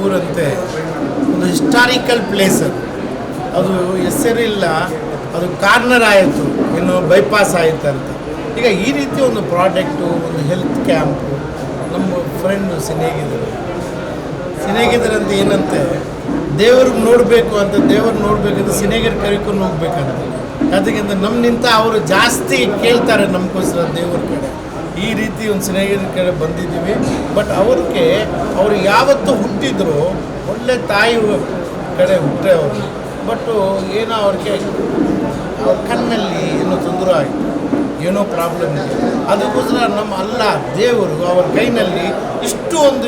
ಊರಂತೆ ಒಂದು historical place ಅದು ಹೆಸರಿಲ್ಲ, ಅದು ಕಾರ್ನರ್ ಆಯಿತು, ಇನ್ನು ಬೈಪಾಸ್ ಆಯಿತು ಅಂತ. ಈಗ ಈ ರೀತಿ ಒಂದು ಪ್ರಾಡಕ್ಟು, ಒಂದು ಹೆಲ್ತ್ ಕ್ಯಾಂಪು, ನಮ್ಮ ಫ್ರೆಂಡು ಸಿನೇಗಿದರಂತ ಏನಂತೆ ದೇವ್ರಿಗೆ ನೋಡಬೇಕು ಅಂತ, ದೇವ್ರಿಗೆ ನೋಡಬೇಕಂತ ಸಿನೇಗರ್ ಕರಿಕೊಂಡು ಹೋಗ್ಬೇಕಂತ. ಅದಕ್ಕಿಂತ ನಮ್ಮನಿಂತ ಅವರು ಜಾಸ್ತಿ ಕೇಳ್ತಾರೆ ನಮಗೋಸ್ಕರ ದೇವ್ರ ಕಡೆ. ಈ ರೀತಿ ಒಂದು ಸಿನೇಗರ ಕಡೆ ಬಂದಿದ್ದೀವಿ. ಬಟ್ ಅವರು ಯಾವತ್ತೂ ಹುಟ್ಟಿದ್ರು ಒಳ್ಳೆ ತಾಯಿ ಕಡೆ ಹುಟ್ಟರೆ ಅವರು. ಬಟ್ಟು ಏನೋ ಅವ್ರ ಕಣ್ಣಲ್ಲಿ ಏನೋ ತೊಂದರೆ ಆಯಿತು, ಏನೋ ಪ್ರಾಬ್ಲಮ್ ಇದೆ. ಅದಕ್ಕೋಸ್ಕರ ನಮ್ಮ ದೇವರು ಅವ್ರ ಕೈನಲ್ಲಿ ಇಷ್ಟು ಒಂದು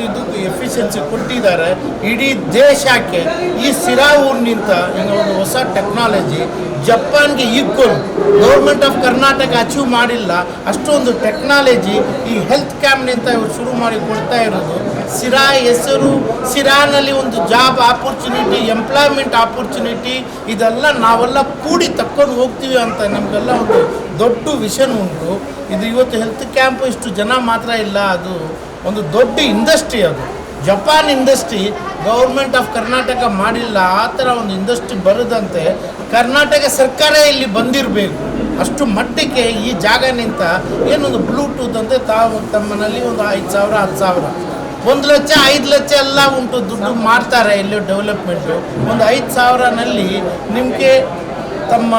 ಎಫಿಷಿಯನ್ಸಿ ಕೊಟ್ಟಿದ್ದಾರೆ. ಇಡೀ ದೇಶಕ್ಕೆ ಈ ಸಿರಾ ಊರಿನಿಂದ ಈಗ ಒಂದು ಹೊಸ ಟೆಕ್ನಾಲಜಿ ಜಪಾನ್ಗೆ equal government of Karnataka achieve ಮಾಡಿಲ್ಲ ಅಷ್ಟೊಂದು ಟೆಕ್ನಾಲಜಿ ಈ ಹೆಲ್ತ್ ಕ್ಯಾಂಪ್ನಿಂದ ಇವರು ಶುರು ಮಾಡಿ ಕೊಡ್ತಾ ಇರೋದು. ಸಿರಾ ಹೆಸರು, ಸಿರಾನಲ್ಲಿ ಒಂದು ಜಾಬ್ ಆಪರ್ಚುನಿಟಿ, ಎಂಪ್ಲಾಯ್ಮೆಂಟ್ ಆಪರ್ಚುನಿಟಿ, ಇದೆಲ್ಲ ನಾವೆಲ್ಲ ಕೂಡಿ ತಕ್ಕೊಂಡು ಹೋಗ್ತೀವಿ ಅಂತ ನಮಗೆಲ್ಲ ಒಂದು ದೊಡ್ಡ ವಿಷನ್ ಉಂಟು. ಇದು ಇವತ್ತು ಹೆಲ್ತ್ ಕ್ಯಾಂಪ್ ಇಷ್ಟು ಜನ ಮಾತ್ರ ಇಲ್ಲ, ಅದು ಒಂದು ದೊಡ್ಡ ಇಂಡಸ್ಟ್ರಿ. ಅದು Japan industry government of Karnataka ಮಾಡಿಲ್ಲ. ಆ ಥರ ಒಂದು ಇಂಡಸ್ಟ್ರಿ ಬರೋದಂತೆ ಕರ್ನಾಟಕ ಸರ್ಕಾರ ಇಲ್ಲಿ ಬಂದಿರಬೇಕು. ಅಷ್ಟು ಮಟ್ಟಕ್ಕೆ ಈ ಜಾಗ ನಿಂತ ಏನೊಂದು ಬ್ಲೂಟೂತ್ ಅಂತ ತಮ್ಮನಲ್ಲಿ ಒಂದು 5,000 10,000 1 ಲಕ್ಷ 5 ಲಕ್ಷ ಎಲ್ಲ ಉಂಟು, ದುಡ್ಡು ಮಾಡ್ತಾರೆ ಇಲ್ಲಿ ಡೆವಲಪ್ಮೆಂಟು. ಒಂದು 5,000ನಲ್ಲಿ ನಿಮಗೆ ತಮ್ಮ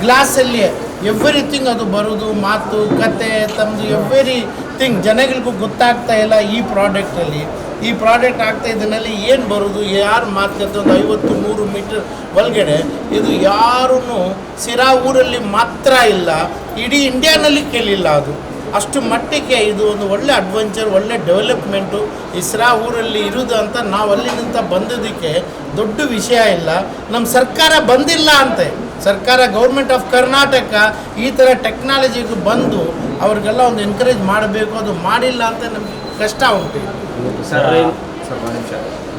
ಗ್ಲಾಸಲ್ಲಿ ಎವ್ರಿಥಿಂಗ್ ಅದು ಬರೋದು, ಮಾತು ಕತೆ ತಮ್ಮದು ಎವ್ರಿಥಿಂಗ್ ಜನಗಳಿಗೂ ಗೊತ್ತಾಗ್ತಾ ಇಲ್ಲ. ಈ ಪ್ರಾಡಕ್ಟ್ ಆಗ್ತಾ ಇದನ್ನಲ್ಲಿ ಏನು ಬರೋದು, ಯಾರು ಮಾತುಕತೆ ಒಂದು 50-100 ಮೀಟರ್ ಒಳಗಡೆ ಇದು ಯಾರೂ ಸಿರಾ ಊರಲ್ಲಿ ಮಾತ್ರ ಇಲ್ಲ, ಇಡೀ ಇಂಡಿಯಾನಲ್ಲಿ ಕೇಳಿಲ್ಲ. ಅದು ಅಷ್ಟು ಮಟ್ಟಿಗೆ ಇದು ಒಂದು ಒಳ್ಳೆ ಅಡ್ವೆಂಚರ್, ಒಳ್ಳೆ ಡೆವಲಪ್ಮೆಂಟು ಈ ಸಿರಾ ಊರಲ್ಲಿ ಇರೋದು ಅಂತ ನಾವು ಅಲ್ಲಿನಿಂದ ಬಂದೋದಕ್ಕೆ ದೊಡ್ಡ ವಿಷಯ ಇಲ್ಲ. ನಮ್ಮ ಸರ್ಕಾರ ಬಂದಿಲ್ಲ ಅಂತೆ, ಸರ್ಕಾರ ಗೌರ್ಮೆಂಟ್ ಆಫ್ ಕರ್ನಾಟಕ ಈ ಥರ ಟೆಕ್ನಾಲಜಿಗೆ ಬಂದು ಅವ್ರಿಗೆಲ್ಲ ಒಂದು ಎನ್ಕರೇಜ್ ಮಾಡಬೇಕು, ಅದು ಮಾಡಿಲ್ಲ ಅಂತ ನಮಗೆ ಕಷ್ಟ ಉಂಟು. ಸರ್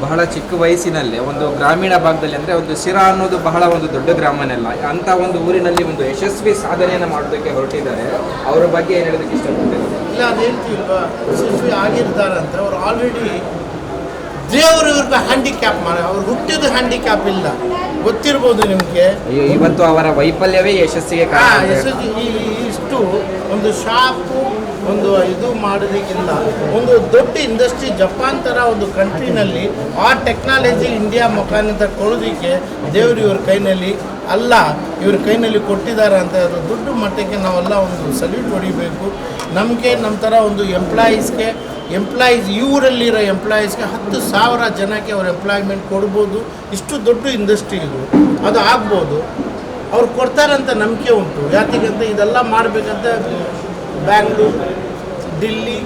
ಬಹಳ ಚಿಕ್ಕ ವಯಸ್ಸಿನಲ್ಲಿ ಒಂದು ಗ್ರಾಮೀಣ ಭಾಗದಲ್ಲಿ ಅಂದರೆ ಒಂದು ಸಿರಾ ಅನ್ನೋದು ಬಹಳ ಒಂದು ದೊಡ್ಡ ಗ್ರಾಮನೆಲ್ಲ, ಅಂಥ ಒಂದು ಊರಿನಲ್ಲಿ ಒಂದು ಯಶಸ್ವಿ ಸಾಧನೆಯನ್ನು ಮಾಡೋದಕ್ಕೆ ಹೊರಟಿದ್ದಾರೆ. ಅವರ ಬಗ್ಗೆ ಏನು ಹೇಳೋದಕ್ಕೆ ಇಷ್ಟಪಡ್ತೇನೆ? ಇಲ್ಲ, ಅದು ಹೇಳ್ತೀವಲ್ವಾ, ಯಶಸ್ವಿ ಆಗಿರ್ತಾರಂತ. ಅವರು ಆಲ್ರೆಡಿ ದೇವರು ಇವ್ರಿಗೆ ಹ್ಯಾಂಡಿಕ್ಯಾಪ್ ಅವ್ರು ಹುಟ್ಟಿದ ಹ್ಯಾಂಡಿಕ್ಯಾಪ್ ಇಲ್ಲ, ಗೊತ್ತಿರ್ಬೋದು ನಿಮಗೆ. ಇವತ್ತು ಅವರ ವೈಫಲ್ಯವೇ ಯಶಸ್ಸಿಗೆ ಇಷ್ಟು ಒಂದು ಶಾಪು ಒಂದು ಇದು ಮಾಡೋದಕ್ಕಿಲ್ಲ, ಒಂದು ದೊಡ್ಡ ಇಂಡಸ್ಟ್ರಿ ಜಪಾನ್ ಥರ ಒಂದು ಕಂಟ್ರಿನಲ್ಲಿ ಆ ಟೆಕ್ನಾಲಜಿ ಇಂಡಿಯಾ ಮುಖಾಂತರ ಕೊಡೋದಕ್ಕೆ ದೇವರು ಇವ್ರ ಕೈನಲ್ಲಿ ಇವ್ರ ಕೈನಲ್ಲಿ ಕೊಟ್ಟಿದ್ದಾರೆ ಅಂತ ಅದು ದೊಡ್ಡ ಮಟ್ಟಕ್ಕೆ ನಾವೆಲ್ಲ ಒಂದು ಸಲ್ಯೂಟ್ ಹೊಡಿಬೇಕು. ನಮ್ಮ ಥರ ಒಂದು ಎಂಪ್ಲಾಯೀಸ್ ಈ ಊರಲ್ಲಿರೋ ಎಂಪ್ಲಾಯೀಸ್ಗೆ 10,000 ಜನಕ್ಕೆ ಅವ್ರು ಎಂಪ್ಲಾಯ್ಮೆಂಟ್ ಕೊಡ್ಬೋದು. ಇಷ್ಟು ದೊಡ್ಡ ಇಂಡಸ್ಟ್ರಿ ಇದು, ಅದು ಆಗ್ಬೋದು. ಅವ್ರು ಕೊಡ್ತಾರಂತ ನಂಬಿಕೆ ಉಂಟು. ಯಾಕೆಂತ ಇದೆಲ್ಲ ಮಾಡಬೇಕಂತ ಬ್ಯಾಂಗ್ಳೂರು, ಡಿಲ್ಲಿ,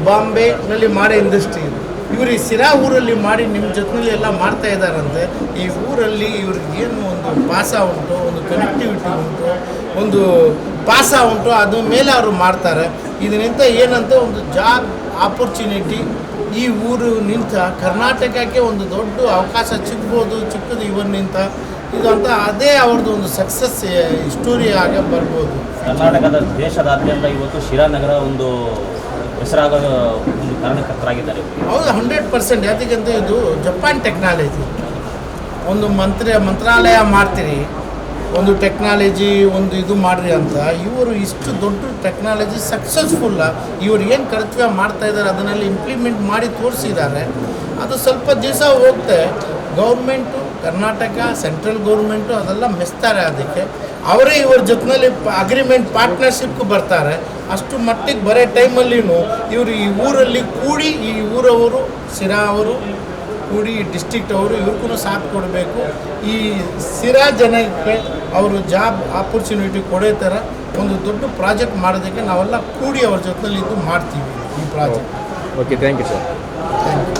ಬಾಂಬೆನಲ್ಲಿ ಮಾಡೋ ಇಂಡಸ್ಟ್ರಿ ಇದು. ಇವರು ಈ ಸಿರಾ ಊರಲ್ಲಿ ಮಾಡಿ ನಿಮ್ಮ ಜೊತೆಯಲ್ಲಿ ಎಲ್ಲ ಮಾಡ್ತಾ ಇದ್ದಾರಂತೆ. ಈ ಊರಲ್ಲಿ ಇವ್ರಿಗೆ ಏನು ಒಂದು ಪಾಸ ಉಂಟು, ಒಂದು ಕನೆಕ್ಟಿವಿಟಿ ಉಂಟು, ಒಂದು ಪಾಸ ಉಂಟು, ಅದ್ರ ಮೇಲೆ ಅವರು ಮಾಡ್ತಾರೆ. ಇದರಿಂದ ಏನಂತ ಒಂದು ಜಾಬ್ ಆಪರ್ಚುನಿಟಿ ಈ ಊರು ನಿಂತ ಕರ್ನಾಟಕಕ್ಕೆ ಒಂದು ದೊಡ್ಡ ಅವಕಾಶ ಚಿಕ್ಕದು ಇವರಿನಿಂದ ಇದು ಅಂತ ಅದೇ ಅವ್ರದ್ದು ಒಂದು ಸಕ್ಸಸ್ ಸ್ಟೋರಿ ಆಗಿ ಬರ್ಬೋದು. ಕರ್ನಾಟಕದ ದೇಶದಾದ್ಯಂತ ಇವತ್ತು ಶಿರಾ ನಗರ ಒಂದು ಹೆಸರಾಗೋ ಒಂದು ಕಾರಣಕರ್ತರಾಗಿದ್ದಾರೆ. ಹೌದು, 100%. ಯಾಕೆಂತ ಇದು ಜಪಾನ್ ಟೆಕ್ನಾಲಜಿ. ಒಂದು ಮಂತ್ರಾಲಯ ಮಾಡ್ತೀರಿ, ಒಂದು ಟೆಕ್ನಾಲಜಿ ಒಂದು ಇದು ಮಾಡಿರಿ ಅಂತ ಇವರು ಇಷ್ಟು ದೊಡ್ಡ ಟೆಕ್ನಾಲಜಿ ಸಕ್ಸಸ್ಫುಲ್ಲ. ಇವರು ಏನು ಕರ್ತವ್ಯ ಮಾಡ್ತಾ ಇದ್ದಾರೆ ಅದನ್ನೆಲ್ಲ ಇಂಪ್ಲಿಮೆಂಟ್ ಮಾಡಿ ತೋರಿಸಿದ್ದಾರೆ. ಅದು ಸ್ವಲ್ಪ ದಿವಸ ಹೋಗ್ತೆ ಗೌರ್ಮೆಂಟು, ಕರ್ನಾಟಕ ಸೆಂಟ್ರಲ್ ಗೌರ್ಮೆಂಟು ಅದೆಲ್ಲ ಮೆಚ್ತಾರೆ. ಅದಕ್ಕೆ ಅವರೇ ಇವ್ರ ಜೊತೆಯಲ್ಲಿ ಅಗ್ರಿಮೆಂಟ್ ಪಾರ್ಟ್ನರ್ಶಿಪ್ಗೂ ಬರ್ತಾರೆ. ಅಷ್ಟು ಮಟ್ಟಿಗೆ ಬರೋ ಟೈಮಲ್ಲಿನೂ ಇವರು ಈ ಊರಲ್ಲಿ ಕೂಡಿ, ಈ ಊರವರು ಸಿರಾ ಅವರು ಕೂಡಿ, ಡಿಸ್ಟ್ರಿಕ್ಟ್ ಅವರು ಇವ್ರಿಗೂ ಸಾಥ್ ಕೊಡಬೇಕು. ಈ ಸಿರಾ ಜನಕ್ಕೆ ಅವರು ಜಾಬ್ ಆಪರ್ಚುನಿಟಿ ಕೊಡೋ ಥರ ಒಂದು ದೊಡ್ಡ ಪ್ರಾಜೆಕ್ಟ್ ಮಾಡೋದಕ್ಕೆ ನಾವೆಲ್ಲ ಕೂಡಿ ಅವ್ರ ಜೊತೆಲಿ ಇದ್ದು ಮಾಡ್ತೀವಿ ಈ project. Okay, thank you sir. Thank you.